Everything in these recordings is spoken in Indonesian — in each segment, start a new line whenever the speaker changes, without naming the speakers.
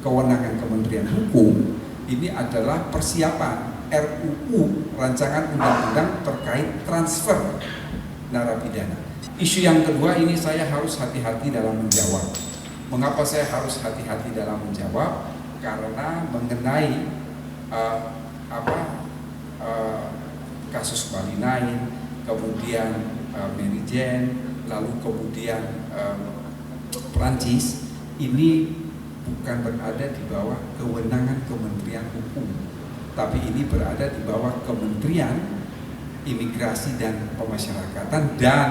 kewenangan Kementerian Hukum ini adalah persiapan RUU rancangan undang-undang terkait transfer narapidana. Isu yang kedua ini saya harus hati-hati dalam menjawab. Mengapa saya harus hati-hati dalam menjawab? Karena mengenai kasus Bali 9, kemudian Mary Jane, lalu kemudian Prancis, ini bukan berada di bawah kewenangan Kementerian Hukum, tapi ini berada di bawah Kementerian Imigrasi dan Pemasyarakatan dan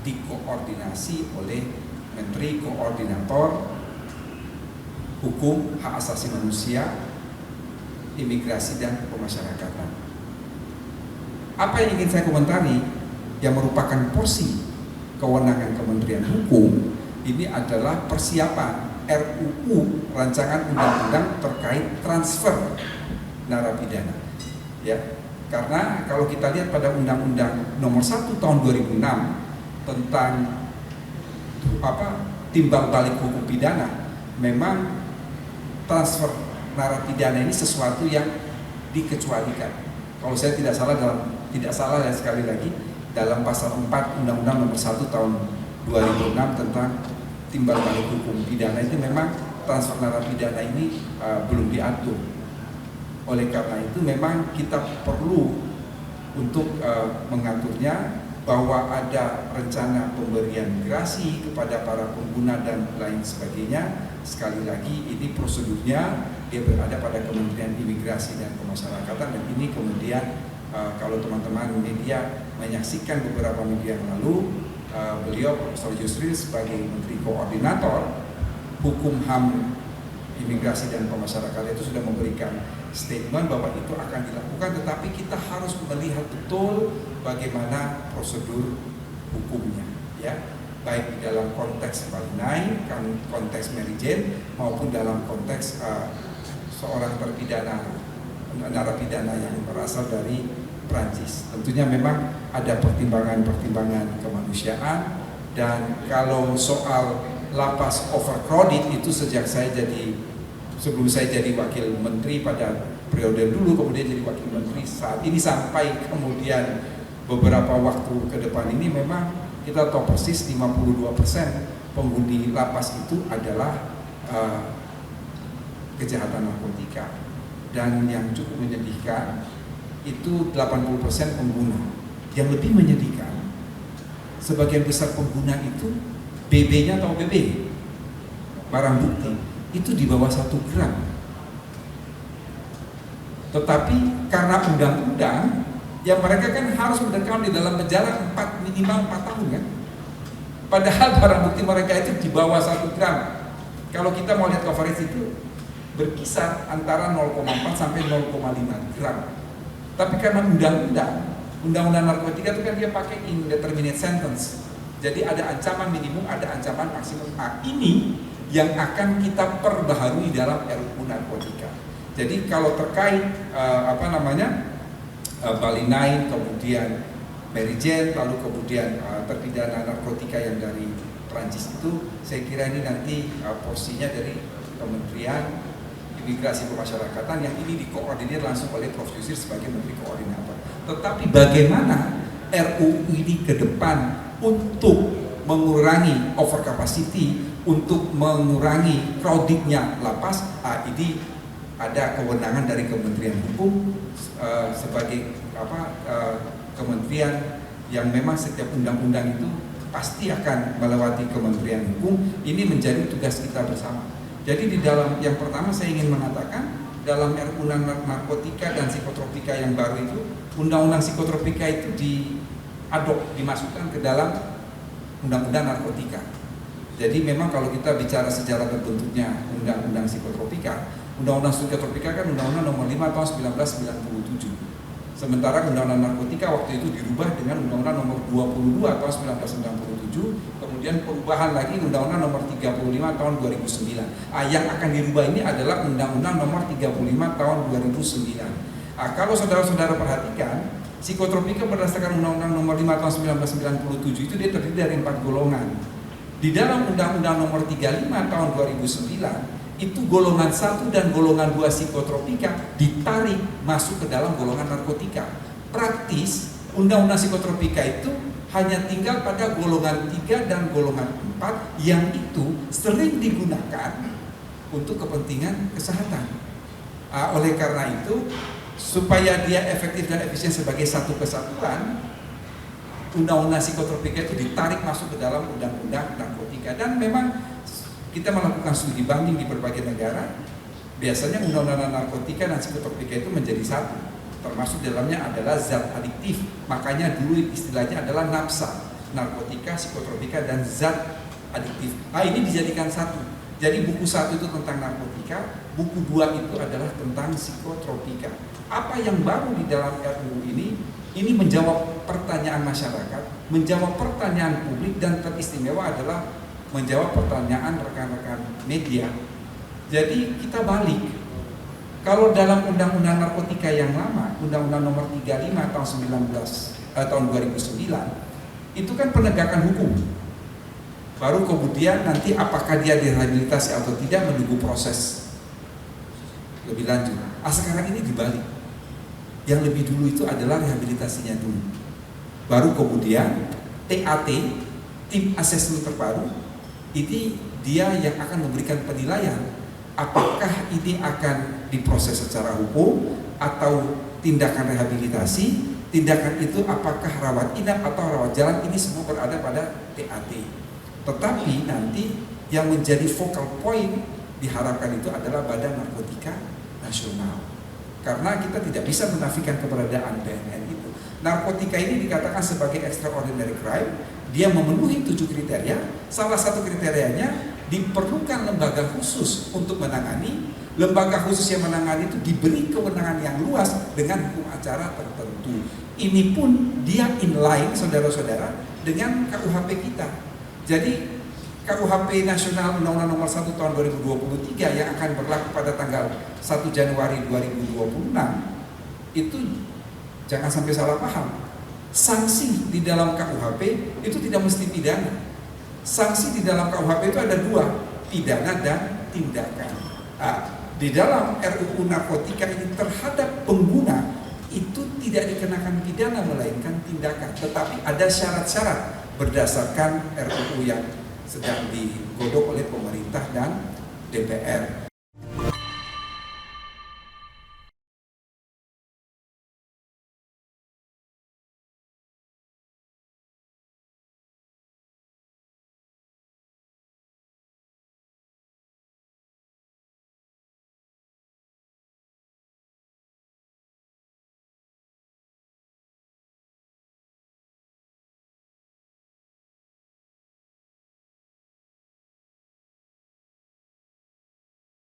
dikoordinasi oleh Menteri Koordinator Hukum, Hak Asasi Manusia, Imigrasi dan Pemasyarakatan. Apa yang ingin saya komentari yang merupakan porsi kewenangan Kementerian Hukum ini adalah persiapan RUU rancangan undang-undang terkait transfer narapidana. Ya, karena kalau kita lihat pada Undang-Undang Nomor 1 Tahun 2006 tentang timbal balik hukum pidana, memang transfer narapidana ini sesuatu yang dikecualikan. Kalau saya tidak salah ya, sekali lagi dalam pasal 4 Undang-Undang Nomor 1 Tahun 2006 tentang timbal balik hukum pidana itu memang transfer narapidana ini belum diatur. Oleh karena itu memang kita perlu untuk mengaturnya, bahwa ada rencana pemberian gerasi kepada para pengguna dan lain sebagainya. Sekali lagi ini prosedurnya dia berada pada Kementerian Imigrasi dan Pemasyarakatan, dan ini kemudian kalau teman-teman media menyaksikan beberapa media yang lalu, beliau Profesor Yusril sebagai Menteri Koordinator Hukum, HAM, Imigrasi dan Pemasyarakatan itu sudah memberikan statement bahwa itu akan dilakukan, tetapi kita harus melihat betul bagaimana prosedur hukumnya, ya, baik di dalam konteks Bali 9, konteks Mary Jane, maupun dalam konteks seorang narapidana yang berasal dari Prancis. Tentunya memang ada pertimbangan-pertimbangan kemanusiaan, dan kalau soal lapas overcrowded itu sebelum saya jadi wakil menteri pada periode dulu, kemudian jadi wakil menteri saat ini, sampai kemudian beberapa waktu ke depan ini, memang kita tahu persis 52% penghuni lapas itu adalah kejahatan narkotika, dan yang cukup menyedihkan itu 80% pengguna. Yang lebih menyedihkan, sebagian besar pengguna itu BB-nya atau BB, barang bukti itu di bawah 1 gram. Tetapi karena undang-undang, ya mereka kan harus mendekam di dalam penjara minimal 4 tahun kan. Padahal barang bukti mereka itu di bawah 1 gram. Kalau kita mau lihat coverage itu berkisar antara 0,4 sampai 0,5 gram. Tapi karena undang-undang narkotika itu kan dia pakai indeterminate sentence. Jadi ada ancaman minimum, ada ancaman maksimum. Ini yang akan kita perbaharui dalam RUU narkotika. Jadi kalau terkait Bali 9, kemudian Mary Jane, lalu kemudian terpidana narkotika yang dari Prancis itu, saya kira ini nanti porsinya dari Kementerian Imigrasi Pemasyarakatan, yang ini dikoordinir langsung oleh Prof. Yusril sebagai Menteri Koordinator. Tetapi bagaimana RUU ini ke depan untuk mengurangi overcapacity, untuk mengurangi crowdednya lapas, ini ada kewenangan dari Kementerian Hukum sebagai kementerian yang memang setiap undang-undang itu pasti akan melewati Kementerian Hukum. Ini menjadi tugas kita bersama. Jadi di dalam yang pertama saya ingin mengatakan, dalam RUU narkotika dan psikotropika yang baru itu, undang-undang psikotropika itu dimasukkan ke dalam undang-undang narkotika. Jadi memang kalau kita bicara sejarah terbentuknya undang-undang psikotropika, undang-undang psikotropika kan undang-undang nomor 5 tahun 1997. Sementara undang-undang narkotika waktu itu dirubah dengan undang-undang nomor 22 tahun 1997, kemudian perubahan lagi undang-undang nomor 35 tahun 2009. Yang akan dirubah ini adalah undang-undang nomor 35 tahun 2009. Kalau saudara-saudara perhatikan, psikotropika berdasarkan undang-undang nomor 5 tahun 1997 itu dia terdiri dari 4 golongan. Di dalam undang-undang nomor 35 tahun 2009 itu golongan 1 dan golongan 2 psikotropika ditarik masuk ke dalam golongan narkotika. Praktis, undang-undang psikotropika itu hanya tinggal pada golongan 3 dan golongan 4 yang itu sering digunakan untuk kepentingan kesehatan. Oleh karena itu, supaya dia efektif dan efisien sebagai satu kesatuan, undang-undang psikotropika itu ditarik masuk ke dalam undang-undang narkotika. Dan memang kita melakukan studi banding di berbagai negara. Biasanya undang-undang narkotika dan psikotropika itu menjadi satu, termasuk dalamnya adalah zat adiktif. Makanya dulu istilahnya adalah NAPSA, narkotika, psikotropika, dan zat adiktif. Ini dijadikan satu. Jadi buku 1 itu tentang narkotika, buku 2 itu adalah tentang psikotropika. Apa yang baru di dalam RUU ini menjawab pertanyaan masyarakat, menjawab pertanyaan publik, dan teristimewa adalah menjawab pertanyaan rekan-rekan media. Jadi kita balik. Kalau dalam undang-undang narkotika yang lama, undang-undang nomor 35 tahun 2009, itu kan penegakan hukum. Baru kemudian nanti apakah dia direhabilitasi atau tidak menunggu proses lebih lanjut. Sekarang ini dibalik. Yang lebih dulu itu adalah rehabilitasinya dulu. Baru kemudian TAT, tim asesmen terpadu, ini dia yang akan memberikan penilaian apakah ini akan diproses secara hukum atau tindakan rehabilitasi. Tindakan itu apakah rawat inap atau rawat jalan, ini semua berada pada TAT. Tetapi nanti yang menjadi focal point diharapkan itu adalah Badan Narkotika Nasional. Karena kita tidak bisa menafikan keberadaan BNN itu. Narkotika ini dikatakan sebagai extraordinary crime. Dia memenuhi 7 kriteria. Salah satu kriterianya diperlukan lembaga khusus untuk menangani. Lembaga khusus yang menangani itu diberi kewenangan yang luas dengan hukum acara tertentu. Ini pun dia inline, saudara-saudara, dengan KUHP kita. Jadi KUHP Nasional Undang-Undang Nomor 1 Tahun 2023 yang akan berlaku pada tanggal 1 Januari 2026 itu jangan sampai salah paham. Sanksi di dalam KUHP itu tidak mesti pidana. Sanksi di dalam KUHP itu ada 2, pidana dan tindakan. Di dalam RUU narkotika ini terhadap pengguna itu tidak dikenakan pidana melainkan tindakan. Tetapi ada syarat-syarat berdasarkan RUU yang sedang digodok oleh pemerintah dan DPR.